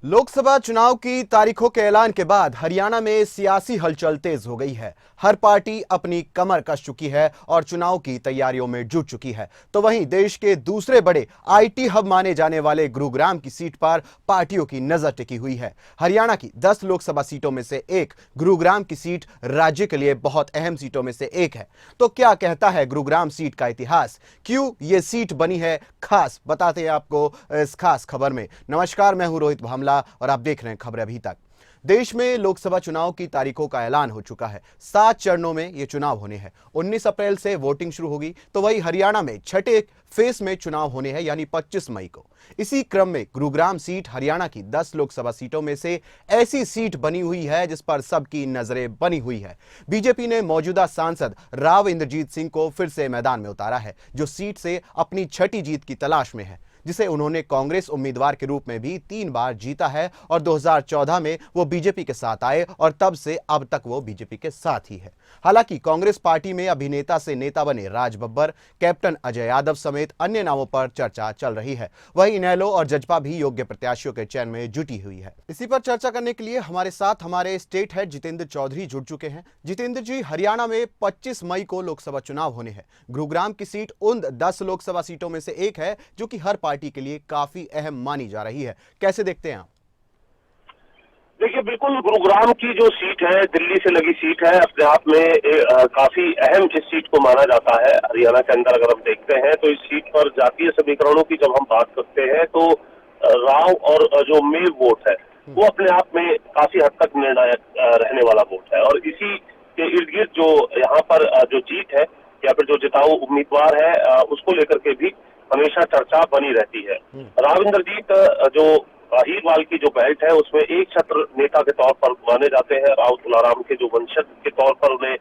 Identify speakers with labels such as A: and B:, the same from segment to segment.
A: लोकसभा चुनाव की तारीखों के ऐलान के बाद हरियाणा में सियासी हलचल तेज हो गई है। हर पार्टी अपनी कमर कस चुकी है और चुनाव की तैयारियों में जुट चुकी है। तो वहीं देश के दूसरे बड़े आईटी हब माने जाने वाले गुरुग्राम की सीट पर पार्टियों की नजर टिकी हुई है। हरियाणा की 10 लोकसभा सीटों में से एक गुरुग्राम की सीट राज्य के लिए बहुत अहम सीटों में से एक है। तो क्या कहता है गुरुग्राम सीट का इतिहास, क्यों ये सीट बनी है खास, बताते हैं आपको इस खास खबर में। नमस्कार, मैं हूं रोहित भामला और आप देख रहे हैं खबरें अभी तक। देश में लोकसभा चुनाव की तारीखों का ऐलान हो चुका है। 7 चरणों में ये चुनाव होने हैं। 19 अप्रैल से वोटिंग शुरू होगी। तो वही हरियाणा में छठे फेस में चुनाव होने हैं, यानी 25 मई को। इसी क्रम में गुरुग्राम सीट हरियाणा की 10 लोकसभा सीटों में से ऐसी सीट बनी हुई है जिस पर सबकी नजरें बनी हुई है। बीजेपी ने मौजूदा सांसद राव इंद्रजीत सिंह को फिर से मैदान में उतारा है, जो सीट से अपनी छठी जीत की तलाश में है, जिसे उन्होंने कांग्रेस उम्मीदवार के रूप में भी 3 बार जीता है। और 2014 में वो बीजेपी के साथ आए और तब से अब तक वो बीजेपी के साथ ही है। हालांकि कांग्रेस पार्टी में अभिनेता से नेता बने राज बब्बर, कैप्टन अजय यादव समेत अन्य नामों पर चर्चा चल रही है। वहीं इनेलो और जजपा भी योग्य प्रत्याशियों के चयन में जुटी हुई है। इसी पर चर्चा करने के लिए हमारे साथ हमारे स्टेट हेड जितेंद्र चौधरी जुड़ चुके हैं। जितेंद्र जी, हरियाणा में 25 मई को लोकसभा चुनाव होने हैं। गुरुग्राम की सीट उन 10 लोकसभा सीटों में से एक है जो कि हर पार्टी के लिए काफी अहम मानी जा रही है। कैसे देखते हैं आप?
B: देखिए, बिल्कुल गुरुग्राम की जो सीट है, दिल्ली से लगी सीट है, अपने आप में काफी अहम इस सीट को माना जाता है। हरियाणा के अंदर अगर हम देखते हैं तो इस सीट पर जातीय समीकरणों की जब हम बात करते हैं तो राव और जो मेव वोट है वो अपने आप में काफी हद तक निर्णायक रहने वाला वोट है। और इसी के इर्द गिर्द जो यहाँ पर जो जीत है या फिर जो जिताऊ उम्मीदवार है उसको लेकर के भी हमेशा चर्चा बनी रहती है। राव इंद्रजीत जो अहीरवाल की जो बेल्ट है उसमें एक छत्र नेता के तौर पर माने जाते हैं। राव तुलाराम के जो वंशज के तौर पर उन्हें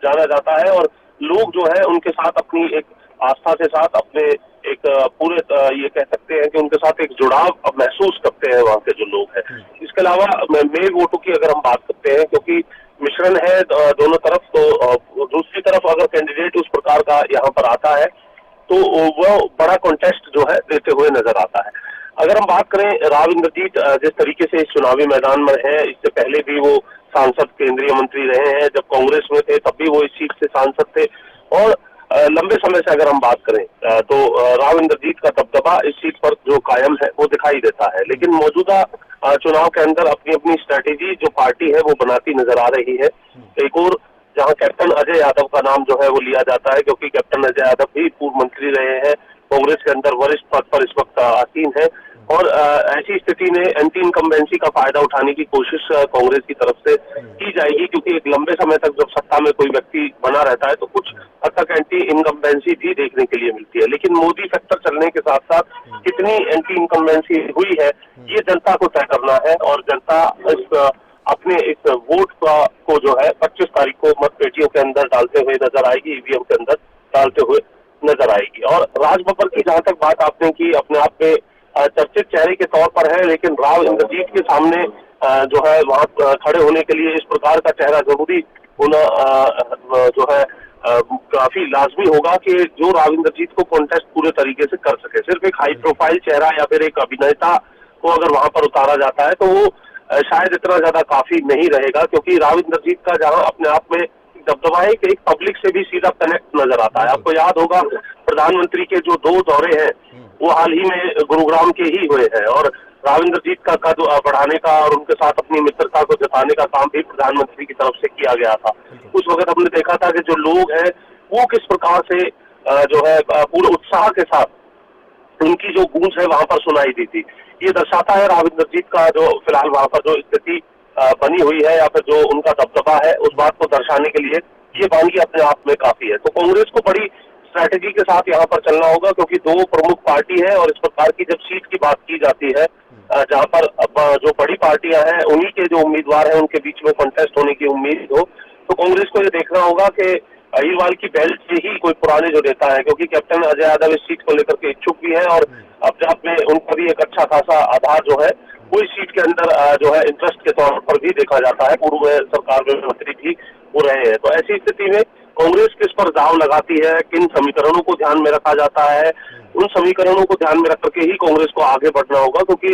B: जाना जाता है और लोग जो है उनके साथ अपनी एक आस्था के साथ अपने एक पूरे ये कह सकते हैं कि उनके साथ एक जुड़ाव महसूस करते हैं वहाँ के जो लोग हैं। इसके अलावा मेल वोटों की अगर हम बात करते हैं, क्योंकि मिश्रण है दोनों तरफ, तो दूसरी तरफ अगर कैंडिडेट उस प्रकार का यहाँ पर आता है तो वो बड़ा कॉन्टेस्ट जो है देते हुए नजर आता है। अगर हम बात करें राव इंद्रजीत जिस तरीके से इस चुनावी मैदान में है, इससे पहले भी वो सांसद केंद्रीय मंत्री रहे हैं। जब कांग्रेस में थे तब भी वो इस सीट से सांसद थे और लंबे समय से अगर हम बात करें तो राव इंद्रजीत का दबदबा इस सीट पर जो कायम है वो दिखाई देता है। लेकिन मौजूदा चुनाव के अंदर अपनी अपनी स्ट्रैटेजी जो पार्टी है वो बनाती नजर आ रही है। एक और जहां कैप्टन अजय यादव का नाम जो है वो लिया जाता है, क्योंकि कैप्टन अजय यादव भी पूर्व मंत्री रहे हैं, कांग्रेस के अंदर वरिष्ठ पद पर इस वक्त आसीन है। और ऐसी स्थिति में एंटी इनकम्बेंसी का फायदा उठाने की कोशिश कांग्रेस की तरफ से की जाएगी, क्योंकि एक लंबे समय तक जब सत्ता में कोई व्यक्ति बना रहता है तो कुछ हद तक एंटी इनकम्बेंसी भी देखने के लिए मिलती है। लेकिन मोदी फैक्टर चलने के साथ साथ कितनी एंटी इनकम्बेंसी हुई है ये जनता को तय करना है। और जनता अपने इस वोट को जो है 25 तारीख को मत पेटियों के अंदर डालते हुए नजर आएगी, ईवीएम के अंदर डालते हुए नजर आएगी। और राज बब्बर की जहां तक बात आपने की, अपने आप में चर्चित चेहरे के तौर पर है, लेकिन राव इंद्रजीत के सामने जो है वहां खड़े होने के लिए इस प्रकार का चेहरा जरूरी होना जो है काफी लाजमी होगा कि जो राव इंद्रजीत को कॉन्टेस्ट पूरे तरीके से कर सके। सिर्फ एक हाई प्रोफाइल चेहरा या फिर एक अभिनेता को अगर वहां पर उतारा जाता है तो वो शायद इतना ज्यादा काफी नहीं रहेगा, क्योंकि राव इंद्रजीत का जहां अपने आप में दबदबा है कि एक पब्लिक से भी सीधा कनेक्ट नजर आता है। आपको याद होगा प्रधानमंत्री के जो 2 दौरे हैं वो हाल ही में गुरुग्राम के ही हुए हैं और राव इंद्रजीत का कद बढ़ाने का और उनके साथ अपनी मित्रता को जताने का काम भी प्रधानमंत्री की तरफ से किया गया था। उस वक्त हमने देखा था कि जो लोग हैं वो किस प्रकार से जो है पूरे उत्साह के साथ उनकी जो गूंज है वहां पर सुनाई दी थी। ये दर्शाता है राव इंद्रजीत का जो फिलहाल वहां पर जो स्थिति बनी हुई है या फिर जो उनका दबदबा है, उस बात को दर्शाने के लिए ये बानगी अपने आप में काफी है। तो कांग्रेस को बड़ी स्ट्रैटेजी के साथ यहाँ पर चलना होगा, क्योंकि 2 प्रमुख पार्टी है और इस प्रकार की जब सीट की बात की जाती है जहाँ पर जो बड़ी पार्टियां हैं उन्हीं के जो उम्मीदवार हैं उनके बीच में कॉन्टेस्ट होने की उम्मीद हो, तो कांग्रेस को ये देखना होगा कि अहीरवाल की बेल्ट से ही कोई पुराने जो नेता है, क्योंकि कैप्टन अजय यादव इस सीट को लेकर के इच्छुक भी है और अब में उनका भी एक अच्छा खासा आधार जो है वो इस सीट के अंदर जो है इंटरेस्ट के तौर पर भी देखा जाता है। पूर्व सरकार में मंत्री भी हो रहे हैं। तो ऐसी स्थिति में कांग्रेस किस पर दांव लगाती है, किन समीकरणों को ध्यान में रखा जाता है, उन समीकरणों को ध्यान में रख करके ही कांग्रेस को आगे बढ़ना होगा, क्योंकि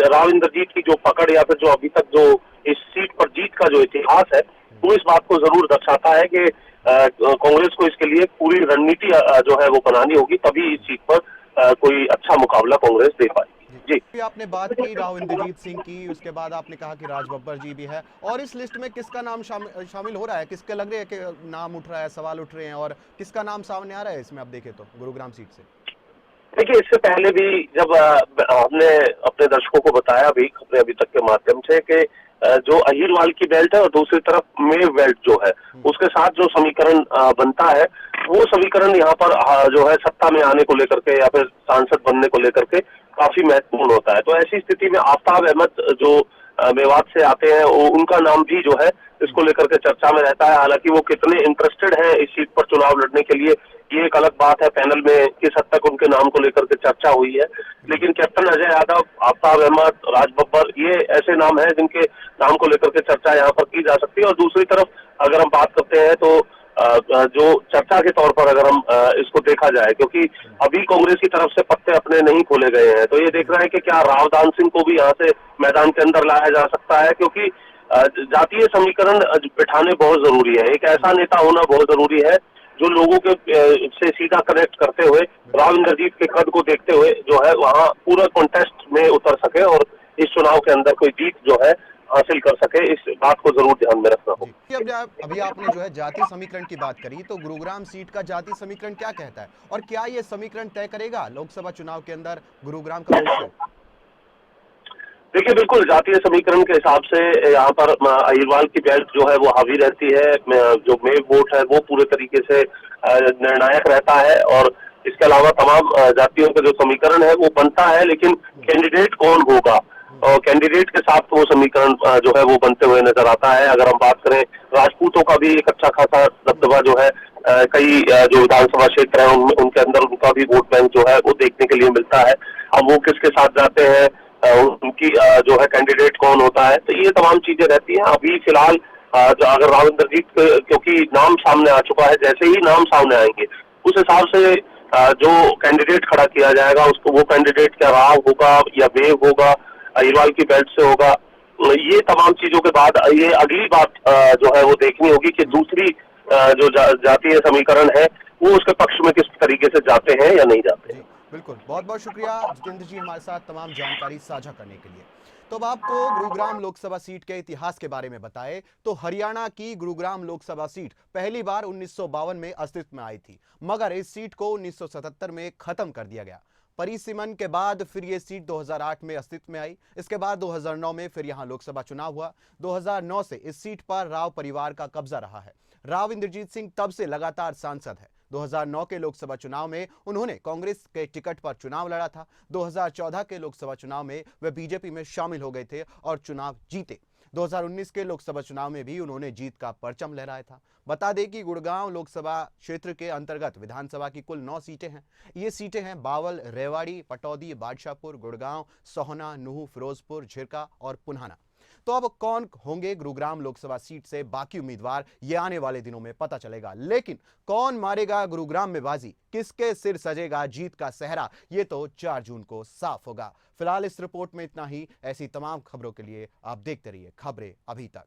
B: राव इंद्रजीत की जो पकड़ या फिर जो अभी तक जो इस सीट पर जीत का जो इतिहास है, वो इस बात को जरूर दर्शाता है कि कांग्रेस को इसके लिए पूरी रणनीति जो है वो बनानी होगी, तभी इस सीट पर कोई अच्छा मुकाबला कांग्रेस दे पाएगी। जी।
A: अभी आपने बात की राव इंद्रजीत सिंह की, उसके बाद आपने कहा कि राज बब्बर जी भी है, और इस लिस्ट में किसका नाम शामिल हो रहा है, किसके लग रहे हैं कि नाम उठ रहा है, सवाल उठ रहे हैं, और किसका नाम सामने आ रहा है इसमें आप देखें तो गुरुग्राम सीट से?
B: देखिए, इससे पहले भी जब हमने अपने दर्शकों को बताया भी खबरें अभी तक के माध्यम से कि जो अहीरवाल की बेल्ट है और दूसरी तरफ मेव बेल्ट जो है, उसके साथ जो समीकरण बनता है, वो समीकरण यहाँ पर जो है सत्ता में आने को लेकर के या फिर सांसद बनने को लेकर के काफी महत्वपूर्ण होता है। तो ऐसी स्थिति में आफ्ताब अहमद जो मेवात से आते हैं, उनका नाम भी जो है इसको लेकर के चर्चा में रहता है। हालांकि वो कितने इंटरेस्टेड हैं इस सीट पर चुनाव लड़ने के लिए, ये एक अलग बात है। पैनल में किस हद तक उनके नाम को लेकर के चर्चा हुई है, लेकिन कैप्टन अजय यादव, आफ्ताब अहमद, राज बब्बर, ये ऐसे नाम हैं जिनके नाम को लेकर के चर्चा यहाँ पर की जा सकती है। और दूसरी तरफ अगर हम बात करते हैं तो जो चर्चा के तौर पर अगर हम इसको देखा जाए, क्योंकि अभी कांग्रेस की तरफ से पत्ते अपने नहीं खोले गए हैं, तो ये देख रहे हैं कि क्या रावदान सिंह को भी यहाँ से मैदान के अंदर लाया जा सकता है, क्योंकि जातीय समीकरण बिठाने बहुत जरूरी है। एक ऐसा नेता होना बहुत जरूरी है जो लोगों के से सीधा कनेक्ट करते हुए राव इंद्रजीत के कद को देखते हुए जो है वहाँ पूरा कॉन्टेस्ट में उतर सके और इस चुनाव के अंदर कोई जीत जो है हासिल कर सके। इस बात को जरूर ध्यान में रखना होगा।
A: अभी आपने जो है जातीय समीकरण की बात करी, तो गुरुग्राम सीट का जातीय समीकरण क्या कहता है, और क्या ये समीकरण तय करेगा लोकसभा चुनाव के अंदर गुरुग्राम का भविष्य?
B: देखिए, बिल्कुल जातीय समीकरण के हिसाब से यहाँ पर अहीरवाल की बेल्ट जो है वो हावी रहती है। जो मेव वोट है वो पूरे तरीके से निर्णायक रहता है, और इसके अलावा तमाम जातियों का जो समीकरण है वो बनता है, लेकिन कैंडिडेट कौन होगा और कैंडिडेट के साथ वो समीकरण जो है वो बनते हुए नजर आता है। अगर हम बात करें, राजपूतों का भी एक अच्छा खासा दबदबा जो है कई जो विधानसभा क्षेत्र है उनके अंदर उनका भी वोट बैंक जो है वो देखने के लिए मिलता है। अब वो किसके साथ जाते हैं, उनकी जो है कैंडिडेट कौन होता है, तो ये तमाम चीजें रहती हैं। अभी फिलहाल जो अगर राव इंद्रजीत क्योंकि नाम सामने आ चुका है, जैसे ही नाम सामने आएंगे उस हिसाब से जो कैंडिडेट खड़ा किया जाएगा उसको, वो कैंडिडेट क्या राव होगा या मेव होगा, अहीरवाल की बेल्ट से होगा, ये तमाम चीजों के बाद ये अगली बात जो है वो देखनी होगी कि दूसरी जो जातीय समीकरण है वो उसके पक्ष में किस तरीके से जाते हैं या नहीं जाते हैं।
A: बिल्कुल, बहुत बहुत शुक्रिया जितेंद्र जी हमारे साथ तमाम जानकारी साझा करने के लिए। तो अब आपको गुरुग्राम लोकसभा सीट के इतिहास के बारे में बताए, तो हरियाणा की गुरुग्राम लोकसभा सीट पहली बार 1952 में अस्तित्व में आई थी, मगर इस सीट को 1977 में खत्म कर दिया गया। परिसीमन के बाद फिर यह सीट 2008 में अस्तित्व में आई। इसके बाद 2009 में फिर यहां लोकसभा चुनाव हुआ। 2009 से इस सीट पर राव परिवार का कब्जा रहा है। राव इंद्रजीत सिंह तब से लगातार सांसद है। 2009 के लोकसभा चुनाव में उन्होंने कांग्रेस के टिकट पर चुनाव लड़ा था। 2014 के लोकसभा चुनाव में वे बीजेपी में शामिल हो गए थे और चुनाव जीते। 2019 के लोकसभा चुनाव में भी उन्होंने जीत का परचम लहराया था। बता दें कि गुड़गांव लोकसभा क्षेत्र के अंतर्गत विधानसभा की कुल 9 सीटें हैं। ये सीटें हैं बावल, रेवाड़ी, पटौदी, बादशाहपुर, गुड़गांव, सोहना, नूह, फिरोजपुर, झिरका और पुन्हाना। तो अब कौन होंगे गुरुग्राम लोकसभा सीट से बाकी उम्मीदवार, ये आने वाले दिनों में पता चलेगा। लेकिन कौन मारेगा गुरुग्राम में बाजी, किसके सिर सजेगा जीत का सेहरा, ये तो 4 जून को साफ होगा। फिलहाल इस रिपोर्ट में इतना ही। ऐसी तमाम खबरों के लिए आप देखते रहिए खबरें अभी तक।